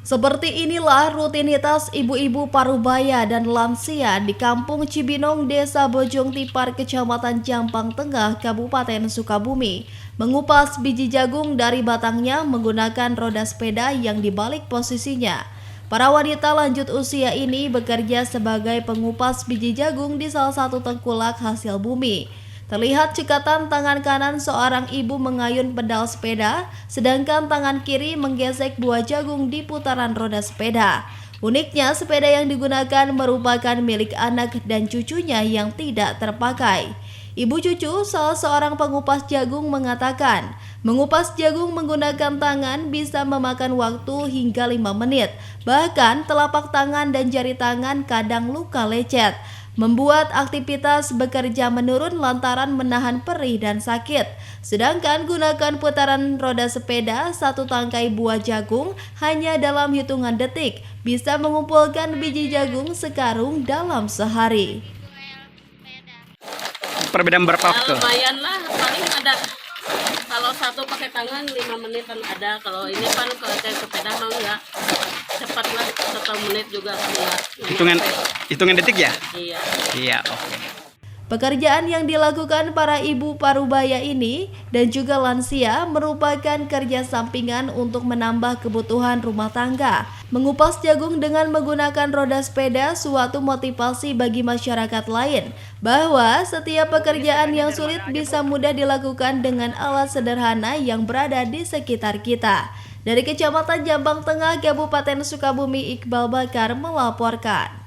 Seperti inilah rutinitas ibu-ibu parubaya dan lansia di Kampung Cibinong, Desa Bojong Tipar, Kecamatan Jampang Tengah, Kabupaten Sukabumi, mengupas biji jagung dari batangnya menggunakan roda sepeda yang dibalik posisinya. Para wanita lanjut usia ini bekerja sebagai pengupas biji jagung di salah satu tengkulak hasil bumi. Terlihat cekatan tangan kanan seorang ibu mengayun pedal sepeda, sedangkan tangan kiri menggesek buah jagung di putaran roda sepeda. Uniknya, sepeda yang digunakan merupakan milik anak dan cucunya yang tidak terpakai. Ibu cucu salah seorang pengupas jagung mengatakan, mengupas jagung menggunakan tangan bisa memakan waktu hingga 5 menit. Bahkan telapak tangan dan jari tangan kadang luka lecet, membuat aktivitas bekerja menurun lantaran menahan perih dan sakit. Sedangkan gunakan putaran roda sepeda, satu tangkai buah jagung hanya dalam hitungan detik bisa mengumpulkan biji jagung sekarung dalam sehari. Perbedaan berapa waktu? Lumayan lah, paling ada. Kalau satu pakai tangan 5 menitan ada. Kalau ini kan kalau kayak sepeda mah enggak. Cepat lah, 1 menit juga enggak. Hitungan detik ya? Iya. Iya, oke. Pekerjaan yang dilakukan para ibu parubaya ini dan juga lansia merupakan kerja sampingan untuk menambah kebutuhan rumah tangga. Mengupas jagung dengan menggunakan roda sepeda suatu motivasi bagi masyarakat lain bahwa setiap pekerjaan yang sulit bisa mudah dilakukan dengan alat sederhana yang berada di sekitar kita. Dari Kecamatan Jampang Tengah, Kabupaten Sukabumi, Iqbal Bakar melaporkan.